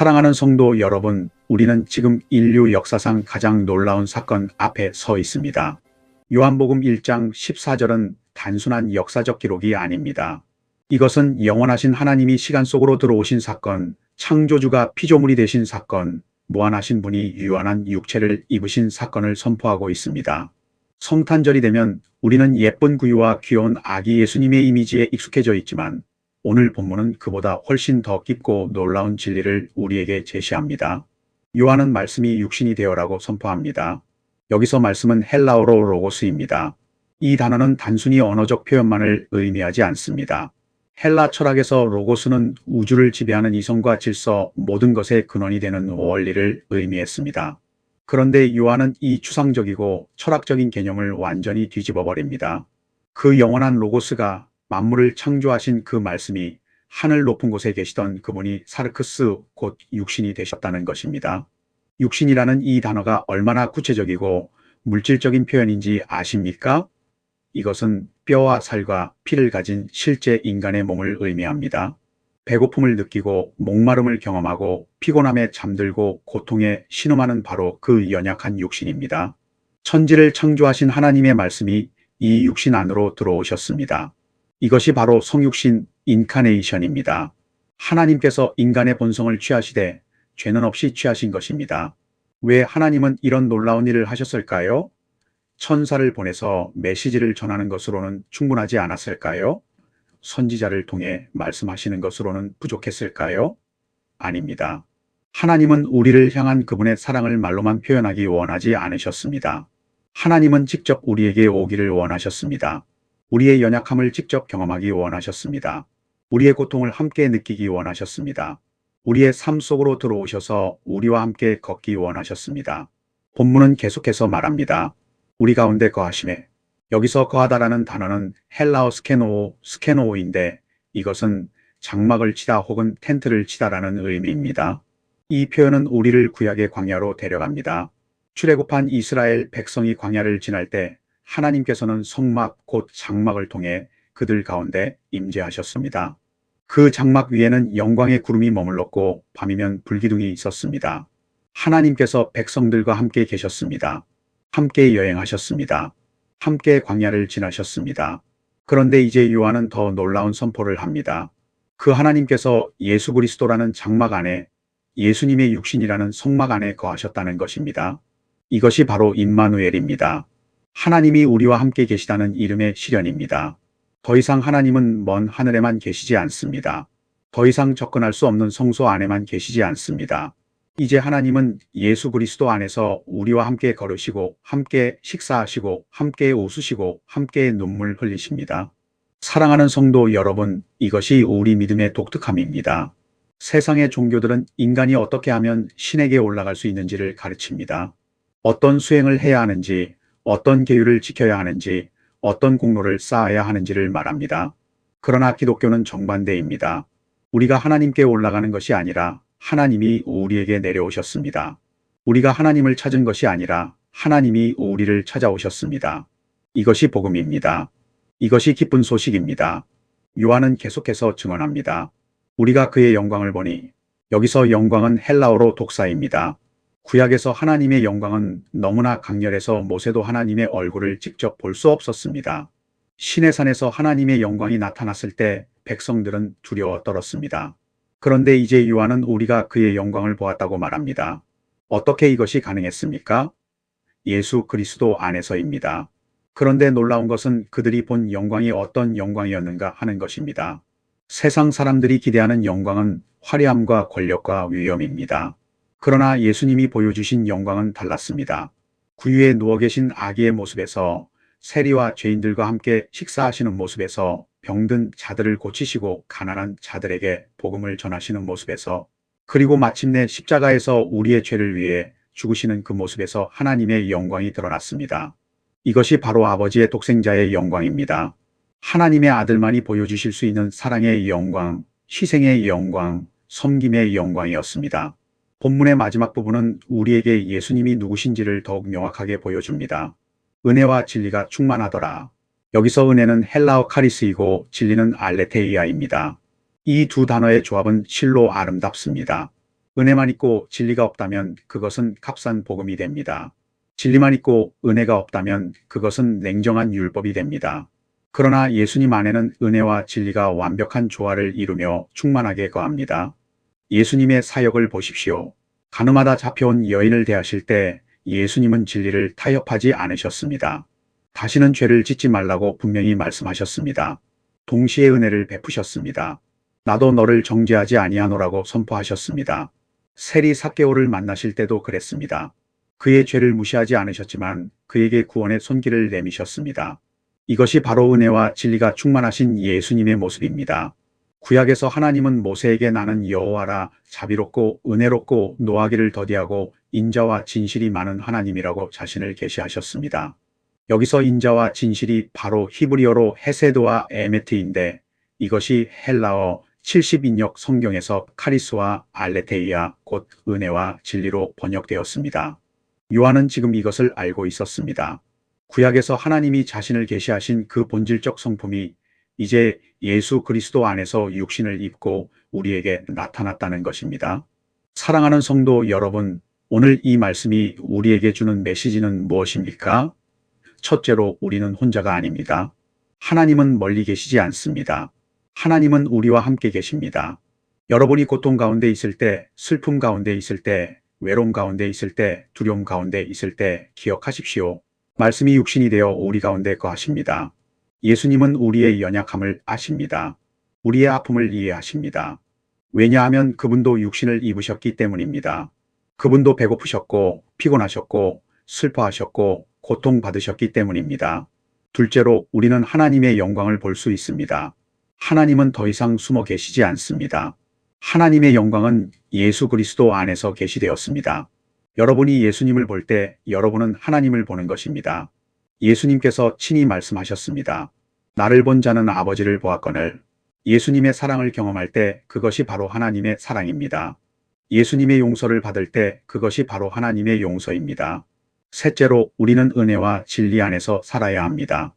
사랑하는 성도 여러분, 우리는 지금 인류 역사상 가장 놀라운 사건 앞에 서 있습니다. 요한복음 1장 14절은 단순한 역사적 기록이 아닙니다. 이것은 영원하신 하나님이 시간 속으로 들어오신 사건, 창조주가 피조물이 되신 사건, 무한하신 분이 유한한 육체를 입으신 사건을 선포하고 있습니다. 성탄절이 되면 우리는 예쁜 구유와 귀여운 아기 예수님의 이미지에 익숙해져 있지만 오늘 본문은 그보다 훨씬 더 깊고 놀라운 진리를 우리에게 제시합니다. 요한은 말씀이 육신이 되어라고 선포합니다. 여기서 말씀은 헬라어로 로고스입니다. 이 단어는 단순히 언어적 표현만을 의미하지 않습니다. 헬라 철학에서 로고스는 우주를 지배하는 이성과 질서, 모든 것의 근원이 되는 원리를 의미했습니다. 그런데 요한은 이 추상적이고 철학적인 개념을 완전히 뒤집어 버립니다. 그 영원한 로고스가 만물을 창조하신 그 말씀이 하늘 높은 곳에 계시던 그분이 사르크스 곧 육신이 되셨다는 것입니다. 육신이라는 이 단어가 얼마나 구체적이고 물질적인 표현인지 아십니까? 이것은 뼈와 살과 피를 가진 실제 인간의 몸을 의미합니다. 배고픔을 느끼고 목마름을 경험하고 피곤함에 잠들고 고통에 신음하는 바로 그 연약한 육신입니다. 천지를 창조하신 하나님의 말씀이 이 육신 안으로 들어오셨습니다. 이것이 바로 성육신 인카네이션입니다. 하나님께서 인간의 본성을 취하시되 죄는 없이 취하신 것입니다. 왜 하나님은 이런 놀라운 일을 하셨을까요? 천사를 보내서 메시지를 전하는 것으로는 충분하지 않았을까요? 선지자를 통해 말씀하시는 것으로는 부족했을까요? 아닙니다. 하나님은 우리를 향한 그분의 사랑을 말로만 표현하기 원하지 않으셨습니다. 하나님은 직접 우리에게 오기를 원하셨습니다. 우리의 연약함을 직접 경험하기 원하셨습니다. 우리의 고통을 함께 느끼기 원하셨습니다. 우리의 삶 속으로 들어오셔서 우리와 함께 걷기 원하셨습니다. 본문은 계속해서 말합니다. 우리 가운데 거하심에. 여기서 거하다라는 단어는 헬라어 스케노오인데 이것은 장막을 치다 혹은 텐트를 치다라는 의미입니다. 이 표현은 우리를 구약의 광야로 데려갑니다. 출애굽한 이스라엘 백성이 광야를 지날 때 하나님께서는 성막 곧 장막을 통해 그들 가운데 임재하셨습니다. 그 장막 위에는 영광의 구름이 머물렀고 밤이면 불기둥이 있었습니다. 하나님께서 백성들과 함께 계셨습니다. 함께 여행하셨습니다. 함께 광야를 지나셨습니다. 그런데 이제 요한은 더 놀라운 선포를 합니다. 그 하나님께서 예수 그리스도라는 장막 안에 예수님의 육신이라는 성막 안에 거하셨다는 것입니다. 이것이 바로 임마누엘입니다. 하나님이 우리와 함께 계시다는 이름의 실현입니다. 더 이상 하나님은 먼 하늘에만 계시지 않습니다. 더 이상 접근할 수 없는 성소 안에만 계시지 않습니다. 이제 하나님은 예수 그리스도 안에서 우리와 함께 걸으시고 함께 식사하시고 함께 웃으시고 함께 눈물 흘리십니다. 사랑하는 성도 여러분, 이것이 우리 믿음의 독특함입니다. 세상의 종교들은 인간이 어떻게 하면 신에게 올라갈 수 있는지를 가르칩니다. 어떤 수행을 해야 하는지, 어떤 계율을 지켜야 하는지, 어떤 공로를 쌓아야 하는지를 말합니다. 그러나 기독교는 정반대입니다. 우리가 하나님께 올라가는 것이 아니라 하나님이 우리에게 내려오셨습니다. 우리가 하나님을 찾은 것이 아니라 하나님이 우리를 찾아오셨습니다. 이것이 복음입니다. 이것이 기쁜 소식입니다. 요한은 계속해서 증언합니다. 우리가 그의 영광을 보니, 여기서 영광은 헬라어로 독사입니다. 구약에서 하나님의 영광은 너무나 강렬해서 모세도 하나님의 얼굴을 직접 볼 수 없었습니다. 시내산에서 하나님의 영광이 나타났을 때 백성들은 두려워 떨었습니다. 그런데 이제 요한은 우리가 그의 영광을 보았다고 말합니다. 어떻게 이것이 가능했습니까? 예수 그리스도 안에서입니다. 그런데 놀라운 것은 그들이 본 영광이 어떤 영광이었는가 하는 것입니다. 세상 사람들이 기대하는 영광은 화려함과 권력과 위엄입니다. 그러나 예수님이 보여주신 영광은 달랐습니다. 구유에 누워 계신 아기의 모습에서, 세리와 죄인들과 함께 식사하시는 모습에서, 병든 자들을 고치시고 가난한 자들에게 복음을 전하시는 모습에서, 그리고 마침내 십자가에서 우리의 죄를 위해 죽으시는 그 모습에서 하나님의 영광이 드러났습니다. 이것이 바로 아버지의 독생자의 영광입니다. 하나님의 아들만이 보여주실 수 있는 사랑의 영광, 희생의 영광, 섬김의 영광이었습니다. 본문의 마지막 부분은 우리에게 예수님이 누구신지를 더욱 명확하게 보여줍니다. 은혜와 진리가 충만하더라. 여기서 은혜는 헬라어 카리스이고 진리는 알레테이아입니다. 이 두 단어의 조합은 실로 아름답습니다. 은혜만 있고 진리가 없다면 그것은 값싼 복음이 됩니다. 진리만 있고 은혜가 없다면 그것은 냉정한 율법이 됩니다. 그러나 예수님 안에는 은혜와 진리가 완벽한 조화를 이루며 충만하게 거합니다. 예수님의 사역을 보십시오. 가늠하다 잡혀온 여인을 대하실 때 예수님은 진리를 타협하지 않으셨습니다. 다시는 죄를 짓지 말라고 분명히 말씀하셨습니다. 동시에 은혜를 베푸셨습니다. 나도 너를 정죄하지 아니하노라고 선포하셨습니다. 세리 삭개오를 만나실 때도 그랬습니다. 그의 죄를 무시하지 않으셨지만 그에게 구원의 손길을 내미셨습니다. 이것이 바로 은혜와 진리가 충만하신 예수님의 모습입니다. 구약에서 하나님은 모세에게 나는 여호와라 자비롭고 은혜롭고 노하기를 더디하고 인자와 진실이 많은 하나님이라고 자신을 계시하셨습니다. 여기서 인자와 진실이 바로 히브리어로 헤세드와 에메트인데 이것이 헬라어 70인역 성경에서 카리스와 알레테이아 곧 은혜와 진리로 번역되었습니다. 요한은 지금 이것을 알고 있었습니다. 구약에서 하나님이 자신을 계시하신 그 본질적 성품이 이제 예수 그리스도 안에서 육신을 입고 우리에게 나타났다는 것입니다. 사랑하는 성도 여러분, 오늘 이 말씀이 우리에게 주는 메시지는 무엇입니까? 첫째로 우리는 혼자가 아닙니다. 하나님은 멀리 계시지 않습니다. 하나님은 우리와 함께 계십니다. 여러분이 고통 가운데 있을 때, 슬픔 가운데 있을 때, 외로움 가운데 있을 때, 두려움 가운데 있을 때 기억하십시오. 말씀이 육신이 되어 우리 가운데 거하십니다. 예수님은 우리의 연약함을 아십니다. 우리의 아픔을 이해하십니다. 왜냐하면 그분도 육신을 입으셨기 때문입니다. 그분도 배고프셨고 피곤하셨고 슬퍼하셨고 고통받으셨기 때문입니다. 둘째로 우리는 하나님의 영광을 볼 수 있습니다. 하나님은 더 이상 숨어 계시지 않습니다. 하나님의 영광은 예수 그리스도 안에서 계시되었습니다. 여러분이 예수님을 볼 때 여러분은 하나님을 보는 것입니다. 예수님께서 친히 말씀하셨습니다. 나를 본 자는 아버지를 보았거늘. 예수님의 사랑을 경험할 때 그것이 바로 하나님의 사랑입니다. 예수님의 용서를 받을 때 그것이 바로 하나님의 용서입니다. 셋째로 우리는 은혜와 진리 안에서 살아야 합니다.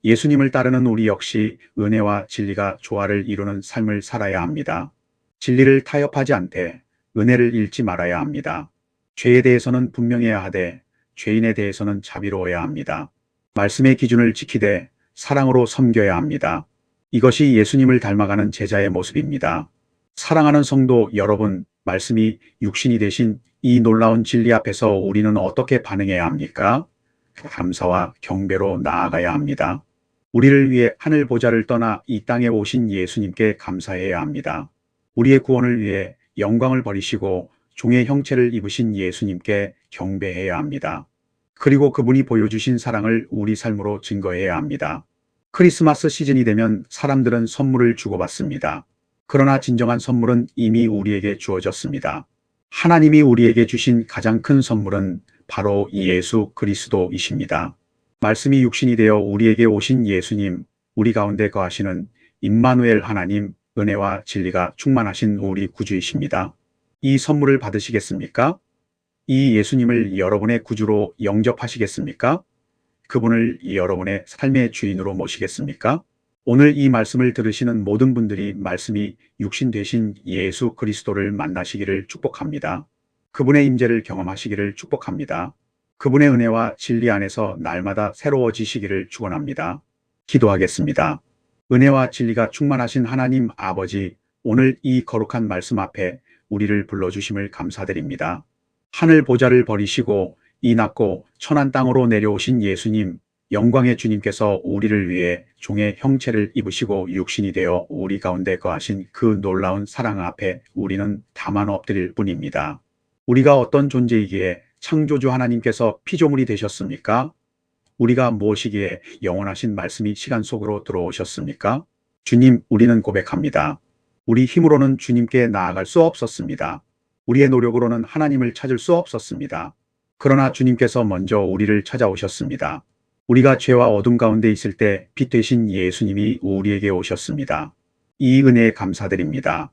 예수님을 따르는 우리 역시 은혜와 진리가 조화를 이루는 삶을 살아야 합니다. 진리를 타협하지 않되 은혜를 잃지 말아야 합니다. 죄에 대해서는 분명해야 하되 죄인에 대해서는 자비로워야 합니다. 말씀의 기준을 지키되 사랑으로 섬겨야 합니다. 이것이 예수님을 닮아가는 제자의 모습입니다. 사랑하는 성도 여러분, 말씀이 육신이 되신 이 놀라운 진리 앞에서 우리는 어떻게 반응해야 합니까? 감사와 경배로 나아가야 합니다. 우리를 위해 하늘 보좌를 떠나 이 땅에 오신 예수님께 감사해야 합니다. 우리의 구원을 위해 영광을 버리시고 종의 형체를 입으신 예수님께 경배해야 합니다. 그리고 그분이 보여주신 사랑을 우리 삶으로 증거해야 합니다. 크리스마스 시즌이 되면 사람들은 선물을 주고받습니다. 그러나 진정한 선물은 이미 우리에게 주어졌습니다. 하나님이 우리에게 주신 가장 큰 선물은 바로 예수 그리스도이십니다. 말씀이 육신이 되어 우리에게 오신 예수님, 우리 가운데 거하시는 임마누엘 하나님, 은혜와 진리가 충만하신 우리 구주이십니다. 이 선물을 받으시겠습니까? 이 예수님을 여러분의 구주로 영접하시겠습니까? 그분을 여러분의 삶의 주인으로 모시겠습니까? 오늘 이 말씀을 들으시는 모든 분들이 말씀이 육신 되신 예수 그리스도를 만나시기를 축복합니다. 그분의 임재를 경험하시기를 축복합니다. 그분의 은혜와 진리 안에서 날마다 새로워지시기를 축원합니다. 기도하겠습니다. 은혜와 진리가 충만하신 하나님 아버지, 오늘 이 거룩한 말씀 앞에 우리를 불러주심을 감사드립니다. 하늘 보좌를 버리시고 이 낮고 천한 땅으로 내려오신 예수님, 영광의 주님께서 우리를 위해 종의 형체를 입으시고 육신이 되어 우리 가운데 거하신 그 놀라운 사랑 앞에 우리는 다만 엎드릴 뿐입니다. 우리가 어떤 존재이기에 창조주 하나님께서 피조물이 되셨습니까? 우리가 무엇이기에 영원하신 말씀이 시간 속으로 들어오셨습니까? 주님, 우리는 고백합니다. 우리 힘으로는 주님께 나아갈 수 없었습니다. 우리의 노력으로는 하나님을 찾을 수 없었습니다. 그러나 주님께서 먼저 우리를 찾아오셨습니다. 우리가 죄와 어둠 가운데 있을 때 빛 되신 예수님이 우리에게 오셨습니다. 이 은혜에 감사드립니다.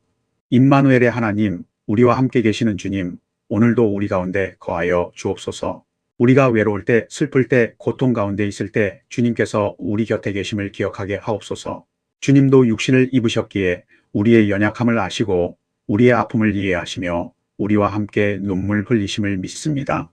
임마누엘의 하나님, 우리와 함께 계시는 주님, 오늘도 우리 가운데 거하여 주옵소서. 우리가 외로울 때, 슬플 때, 고통 가운데 있을 때 주님께서 우리 곁에 계심을 기억하게 하옵소서. 주님도 육신을 입으셨기에 우리의 연약함을 아시고 우리의 아픔을 이해하시며 우리와 함께 눈물 흘리심을 믿습니다.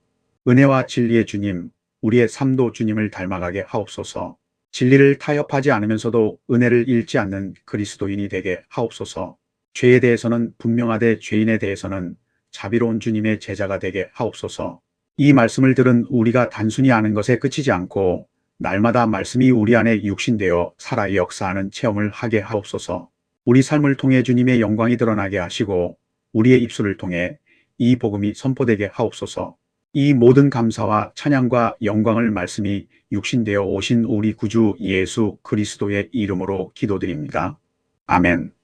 은혜와 진리의 주님, 우리의 삶도 주님을 닮아가게 하옵소서. 진리를 타협하지 않으면서도 은혜를 잃지 않는 그리스도인이 되게 하옵소서. 죄에 대해서는 분명하되 죄인에 대해서는 자비로운 주님의 제자가 되게 하옵소서. 이 말씀을 들은 우리가 단순히 아는 것에 그치지 않고 날마다 말씀이 우리 안에 육신되어 살아 역사하는 체험을 하게 하옵소서. 우리 삶을 통해 주님의 영광이 드러나게 하시고 우리의 입술을 통해 이 복음이 선포되게 하옵소서. 이 모든 감사와 찬양과 영광을 말씀이 육신되어 오신 우리 구주 예수 그리스도의 이름으로 기도드립니다. 아멘.